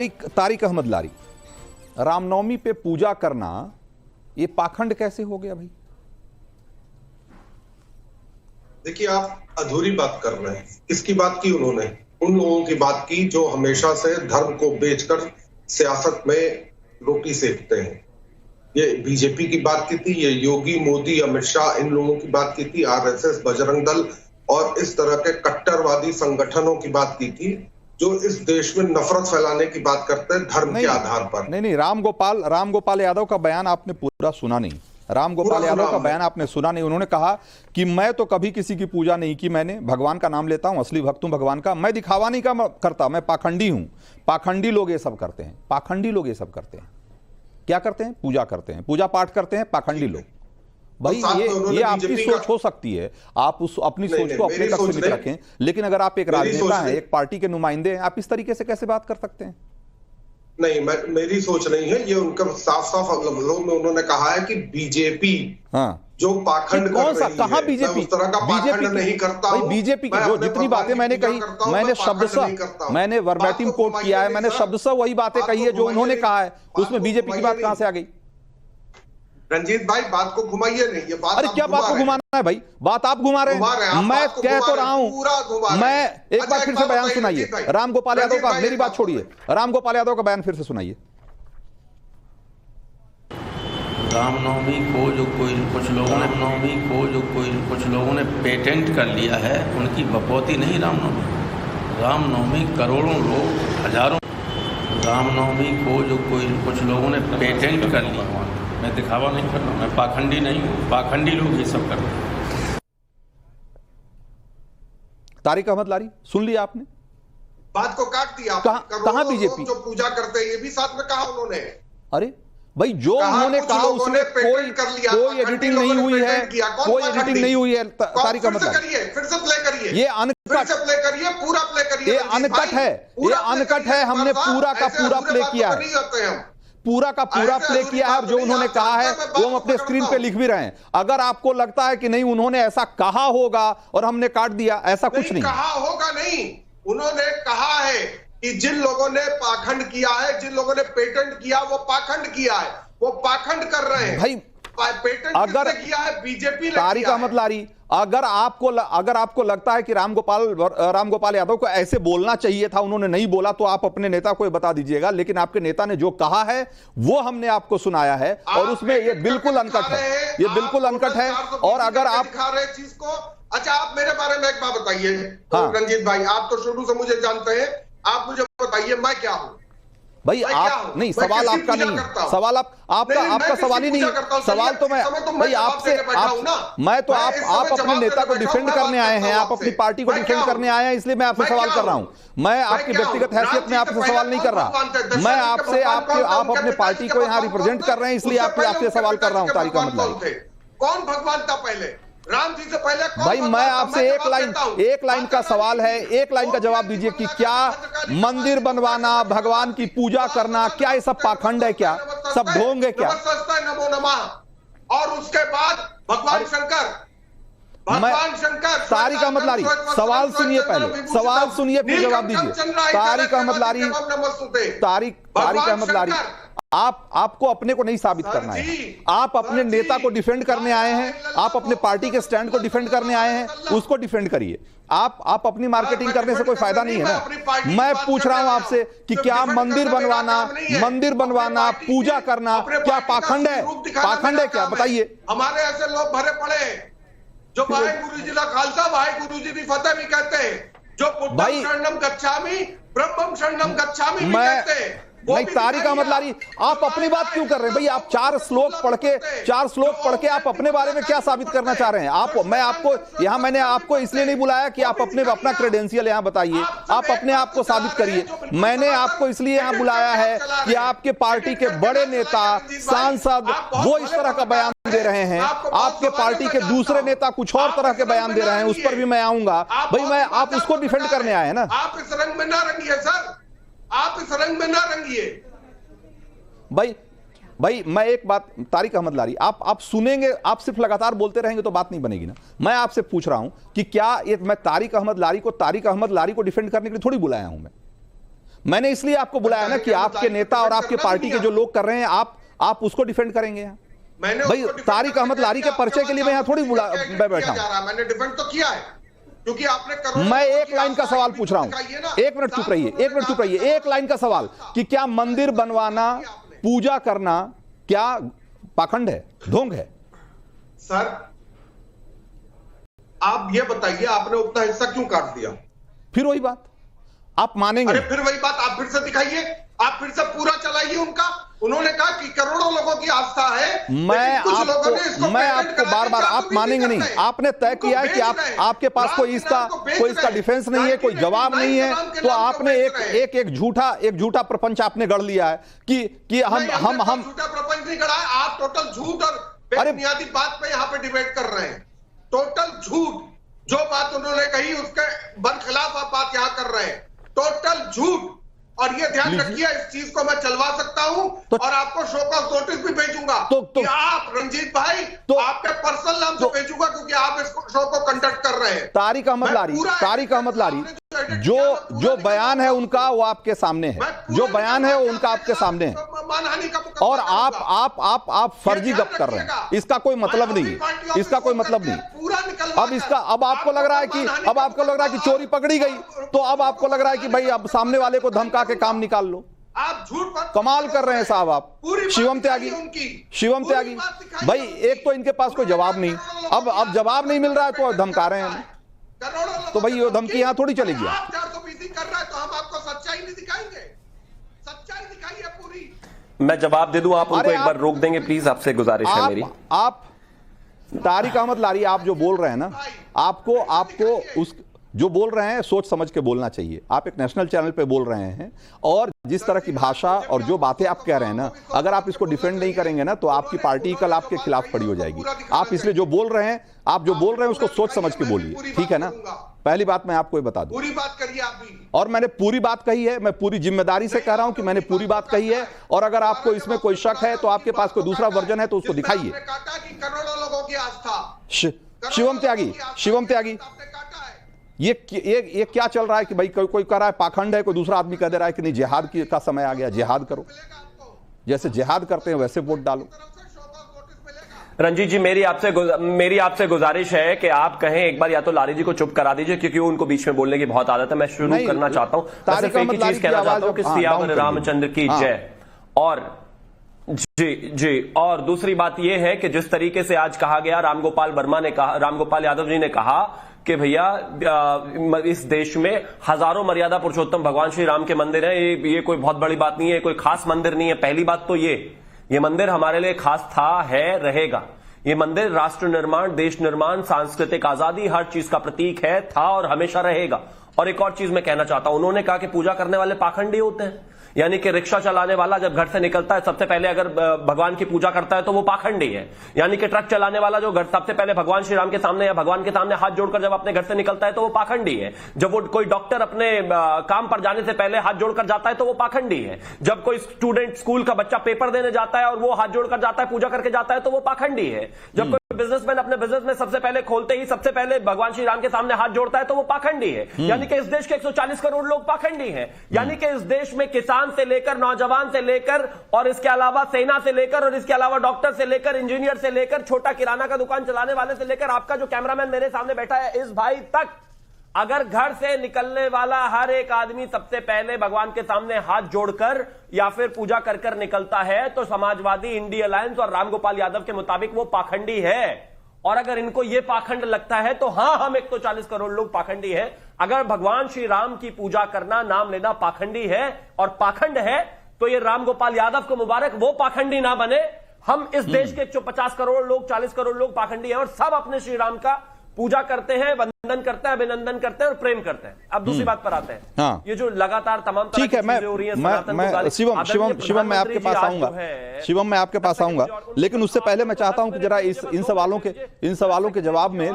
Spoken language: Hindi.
तारिक अहमद लारी, रामनवमी पे पूजा करना ये पाखंड कैसे हो गया भाई? देखिए, आप अधूरी बात कर रहे हैं। किसकी बात की उन्होंने? उन लोगों की बात की जो हमेशा से धर्म को बेचकर सियासत में रोटी सेकते हैं। ये बीजेपी की बात की थी, ये योगी, मोदी, अमित शाह, इन लोगों की बात की थी, आरएसएस, बजरंग दल और इस तरह के कट्टरवादी संगठनों की बात की थी जो इस देश में नफरत फैलाने की बात करते हैं धर्म के आधार पर। नहीं, राम गोपाल यादव का बयान आपने पूरा सुना नहीं। राम गोपाल यादव का बयान आपने सुना नहीं। उन्होंने कहा कि मैं तो कभी किसी की पूजा नहीं की, मैंने भगवान का नाम लेता हूं, असली भक्त हूं भगवान का, मैं दिखावा नहीं करता, मैं पाखंडी हूं। पाखंडी लोग ये सब करते हैं, पाखंडी लोग ये सब करते हैं। क्या करते हैं? पूजा करते हैं, पूजा पाठ करते हैं पाखंडी लोग। भाई ये आपकी सोच हो सकती है, आप उस अपनी सोच को अपने तक सीमित रखें, लेकिन अगर आप एक राजनेता हैं, एक पार्टी के नुमाइंदे हैं, आप इस तरीके से कैसे बात कर सकते हैं? नहीं, मेरी सोच नहीं है, ये उनका साफ लफ्जों में उन्होंने कहा है कि बीजेपी जो पाखंड कर रही है, कहां बीजेपी? उस तरह का पाखंड नहीं करता हूं। बीजेपी की जो जितनी बातें मैंने कही, मैंने शब्दशः, मैंने वर्बैटिम कोट किया है, मैंने शब्दशः वही बातें कही है जो उन्होंने कहा है। उसमें बीजेपी की बात कहां से आ गई? रंजीत भाई, बात को घुमाइए नहीं, ये बात। अरे क्या बात को घुमाना है भाई? बात आप घुमा रहे हैं। मैं कह तो रहा हूं, मैं एक बार फिर से बयान सुनाइए राम गोपाल यादव का। मेरी बात छोड़िए, राम गोपाल यादव का बयान फिर से सुनाइए। रामनवमी को जो कुछ लोगों ने पेटेंट कर लिया है, उनकी बपौती नहीं रामनवमी। रामनवमी करोड़ों लोग, हजारों, रामनवमी को जो कुछ लोगों ने पेटेंट कर लिया। मैं दिखावा नहीं कर रहा हूँ, मैं पाखंडी नहीं हूँ, पाखंडी लोग ये सब कर रहे हैं। तारिक अहमद लारी, सुन लिया आपने? बात को काट दिया। कहां बीजेपी जो पूजा करते हैं, ये भी साथ में कहा उन्होंने। अरे भाई, जो उन्होंने कहा उसमें कोई एडिटिंग नहीं हुई है, कोई एडिटिंग नहीं हुई है। तारिक अहमद लारी, फिर से प्ले करिए, ये अनकट, पूरा प्ले करिए। ये अनकट है, ये अनकट है। हमने पूरा का पूरा प्ले किया है, पूरा का पूरा प्ले किया है। और जो उन्होंने कहा है वो हम अपने स्क्रीन पे लिख भी रहे हैं। अगर आपको लगता है कि नहीं उन्होंने ऐसा कहा होगा और हमने काट दिया, ऐसा कुछ नहीं कहा होगा। नहीं, उन्होंने कहा है कि जिन लोगों ने पाखंड किया है, जिन लोगों ने पेटेंट किया, वो पाखंड किया है, वो पाखंड कर रहे हैं भाई। पेटेंट अगर किया है बीजेपी ने। तारिक अहमद लारी, अगर आपको लगता है कि राम गोपाल यादव को ऐसे बोलना चाहिए था, उन्होंने नहीं बोला, तो आप अपने नेता को बता दीजिएगा। लेकिन आपके नेता ने जो कहा है वो हमने आपको सुनाया है, और उसमें ये बिल्कुल अनकट है, ये बिल्कुल अनकट है। और अगर आप दिखा रहे चीज को, अच्छा, आप मेरे बारे में एक बात बताइए। हाँ। रंजीत भाई, आप तो शुरू से मुझे जानते हैं, आप मुझे बताइए मैं क्या हूं भाई? आप नहीं, सवाल आपका नहीं है, सवाल आपका सवाल ही नहीं है। सवाल तो मैं भाई आपसे, मैं तो आप अपने नेता को डिफेंड करने आए हैं, आप अपनी पार्टी को डिफेंड करने आए हैं, इसलिए मैं आपसे सवाल कर रहा हूं। मैं आपकी व्यक्तिगत हैसियत में आपसे सवाल नहीं कर रहा, मैं आपसे आप अपने पार्टी को यहां रिप्रेजेंट कर रहे हैं, इसलिए आपसे सवाल कर रहा हूं। तारिक अहमद लारी, कौन भगवान था पहले? राम जी से पहले भाई मैं आपसे एक लाइन का सवाल है, एक लाइन का जवाब दीजिए कि क्या मंदिर बनवाना, भगवान की पूजा करना, क्या ये सब पाखंड है? क्या सब ढोंग है? क्या नमो नमः? और उसके बाद भगवान शंकर। तारिक अहमद लारी, सवाल सुनिए, पहले सवाल सुनिए फिर जवाब दीजिए। तारिक अहमद लारी, तारिक अहमद लारी, आपको अपने को नहीं साबित करना है, आप अपने नेता को डिफेंड करने आए हैं, आप अपने पार्टी के स्टैंड को डिफेंड करने आए हैं, उसको डिफेंड करिए। आप अपनी मार्केटिंग करने से कोई फायदा नहीं है ना। मैं पूछ रहा हूं आपसे कि क्या मंदिर बनवाना, पूजा करना क्या पाखंड है? पाखंड है क्या? बताइए। हमारे ऐसे लोग भरे पड़े हैं जो वाहेगुरु जी का खालसा, वाहेगुरु जी की फतेह भी कहते हैं, जो बुद्धं शरणम गच्छामि, ब्रह्मं शरणम गच्छामि भी कहते हैं। नहीं, तारिक अहमद लारी, आप अपनी बात क्यों कर रहे हैं भाई? आप चार श्लोक पढ़ के आप अपने बारे में क्या साबित करना चाह रहे हैं? मैंने आपको इसलिए नहीं बुलाया कि आप अपना क्रेडेंशियल यहां बताइए, आप अपने आप को साबित करिए। मैंने आपको इसलिए यहां बुलाया है कि आपके पार्टी के बड़े नेता, सांसद वो इस तरह का बयान दे रहे हैं, आपके पार्टी के दूसरे नेता कुछ और तरह के बयान दे रहे हैं, उस पर भी मैं आऊंगा भाई। आप उसको डिफेंड करने आए हैं ना। आप इस रंग में ना रंगिए सर, आप इस रंग में ना रंगिए भाई। मैं एक बात, तारिक अहमद लारी, आप सुनेंगे, आप सिर्फ लगातार बोलते रहेंगे तो बात नहीं बनेगी ना। मैं आपसे पूछ रहा हूं कि क्या मैं तारिक अहमद लारी को डिफेंड करने के लिए थोड़ी बुलाया हूं। मैंने इसलिए आपको बुलाया ना कि आपके नेता और आपके पार्टी के जो लोग कर रहे हैं आप उसको डिफेंड करेंगे यहाँ। भाई तारिक अहमद लारी के पर्चे के लिए मैं यहाँ थोड़ी बैठा हूं। मैंने डिफेंड तो किया है क्योंकि आपने मैं एक लाइन का सवाल पूछ रहा हूं, एक मिनट चुप रहिए, एक लाइन का सवाल कि क्या मंदिर बनवाना, पूजा करना क्या पाखंड है, ढोंग है? सर आप ये बताइए, आपने उतना हिस्सा क्यों काट दिया? फिर वही बात आप मानेंगे? अरे फिर वही बात आप फिर से दिखाइए, आप फिर से पूरा चलाइए उनका। उन्होंने कहा कि करोड़ों लोगों की आस्था है, मैं आपको बार-बार, आप मानेंगे नहीं। आपने तय किया है कि आपके पास कोई इसका डिफेंस नहीं है, कोई जवाब नहीं है, तो आपने एक झूठा प्रपंच आपने गढ़ लिया है कि हम झूठा प्रपंच नहीं गढ़ा है। आप टोटल झूठ और बेबुनियादी बात पे यहाँ पे डिबेट कर रहे हैं। टोटल झूठ, जो बात उन्होंने कही उसके बरखिलाफ आप बात यहाँ कर रहे हैं। टोटल झूठ। और ये ध्यान रखिए, इस चीज को मैं चलवा सकता हूं और आपको शो कॉज नोटिस भी भेजूंगा कि आप रंजीत भाई आपके पर्सनल नाम से भेजूंगा, क्योंकि आप इस शो को कंडक्ट कर रहे हैं। तारिक अहमद लारी जो बयान है उनका वो आपके सामने है, जो बयान है वो उनका आपके सामने है, और आप फर्जी गप कर रहे हैं। इसका कोई मतलब नहीं, इसका कोई मतलब नहीं। अब आपको लग रहा है कि चोरी पकड़ी गई, तो अब आपको लग रहा है कि भाई अब सामने वाले को धमका के काम निकाल लो। आप झूठ कमाल कर रहे हैं साहब आप। शिवम त्यागी भाई, एक तो इनके पास कोई जवाब नहीं, अब जवाब नहीं मिल रहा है तो धमका रहे हैं। तो भाई ये धमकी यहां थोड़ी चलेगी। आप 420 कर रहा है तो हम आपको सच्चाई नहीं दिखाएंगे? सच्चाई दिखाइए पूरी। मैं जवाब दे दूं, आप उनको एक बार रोक देंगे प्लीज, आपसे गुजारिश है मेरी। आप तारिक अहमद लारी, आप जो बोल रहे हैं ना, आपको उस जो बोल रहे हैं सोच समझ के बोलना चाहिए। आप एक नेशनल चैनल पे बोल रहे हैं, और जिस तरह की भाषा और जो बातें आप कह रहे हैं ना, अगर आप इसको डिफेंड नहीं करेंगे ना तो आपकी पार्टी कल आपके खिलाफ खड़ी हो जाएगी। आप इसलिए जो बोल रहे हैं उसको सोच समझ के बोलिए, ठीक है ना? पहली बात मैं आपको ये बता दूं, पूरी बात करिए आप भी। और मैंने पूरी बात कही है, मैं पूरी जिम्मेदारी से कह रहा हूं कि मैंने पूरी बात कही है, और अगर आपको इसमें कोई शक है तो आपके पास कोई दूसरा वर्जन है तो उसको दिखाइए। करोड़ों लोगों की आस्था। शिवम त्यागी, ये क्या चल रहा है कि भाई कोई कह रहा है पाखंड है, कोई दूसरा आदमी कह दे रहा है कि नहीं जिहाद का समय आ गया, जिहाद करो, जैसे जिहाद करते हैं वैसे वोट डालो। रंजीत जी, मेरी आपसे गुजारिश है कि आप कहें एक बार, या तो लारी जी को चुप करा दीजिए क्योंकि उनको बीच में बोलने की बहुत आदत है। मैं शुरू करना चाहता हूं, सिर्फ एक ही चीज कहना चाहता हूं कि सियावर रामचंद्र की जय। और जी, और दूसरी बात यह है कि जिस तरीके से आज कहा गया, रामगोपाल यादव जी ने कहा कि भैया इस देश में हजारों मर्यादा पुरुषोत्तम भगवान श्री राम के मंदिर हैं, ये कोई बहुत बड़ी बात नहीं है, कोई खास मंदिर नहीं है। पहली बात तो ये मंदिर हमारे लिए खास था, है, रहेगा। ये मंदिर राष्ट्र निर्माण, देश निर्माण, सांस्कृतिक आजादी, हर चीज का प्रतीक है, था और हमेशा रहेगा। और एक और चीज मैं कहना चाहता हूं, उन्होंने कहा कि पूजा करने वाले पाखंडी होते हैं, यानी कि रिक्शा चलाने वाला जब घर से निकलता है सबसे पहले अगर भगवान की पूजा करता है तो वो पाखंडी है। यानी कि ट्रक चलाने वाला जो घर सबसे पहले भगवान श्री राम के सामने या भगवान के सामने हाथ जोड़कर जब अपने घर से निकलता है तो वो पाखंडी है। जब वो कोई डॉक्टर अपने काम पर जाने से पहले हाथ जोड़कर जाता है तो वो पाखंडी है। जब कोई स्टूडेंट, स्कूल का बच्चा पेपर देने जाता है और वो हाथ जोड़कर जाता है, पूजा करके जाता है, तो वो पाखंडी है। जब कोई बिजनेसमैन अपने बिजनेस में सबसे पहले खोलते ही सबसे पहले भगवान श्री राम के सामने हाथ जोड़ता है तो वो पाखंडी है। यानी कि इस देश के 140 करोड़ लोग पाखंडी हैं। यानी कि इस देश में किसान से लेकर, नौजवान से लेकर, और इसके अलावा सेना से लेकर, और इसके अलावा डॉक्टर से लेकर, इंजीनियर से लेकर, छोटा किराना का दुकान चलाने वाले से लेकर, आपका जो कैमरामैन मेरे सामने बैठा है इस भाई तक, अगर घर से निकलने वाला हर एक आदमी सबसे पहले भगवान के सामने हाथ जोड़कर या फिर पूजा कर कर निकलता है तो समाजवादी, इंडिया अलायंस और रामगोपाल यादव के मुताबिक वो पाखंडी है। और अगर इनको ये पाखंड लगता है तो हां, हम 140 करोड़ लोग पाखंडी हैं। अगर भगवान श्री राम की पूजा करना, नाम लेना पाखंडी है और पाखंड है तो ये रामगोपाल यादव को मुबारक, वो पाखंडी ना बने। हम इस देश के 50 करोड़ लोग, 40 करोड़ लोग पाखंडी हैं और सब अपने श्री राम का पूजा करते हैं, वंदन करते हैं, अभिनंदन करते हैं और प्रेम करते हैं। अब दूसरी बात पर आते हैं। हाँ। ये जो लगातार तमाम तरह ठीक है, मैं शिवम मैं आपके पास आऊंगा, शिवम मैं आपके पास आऊंगा, लेकिन उससे पहले मैं चाहता हूं कि जरा इन सवालों के जवाब में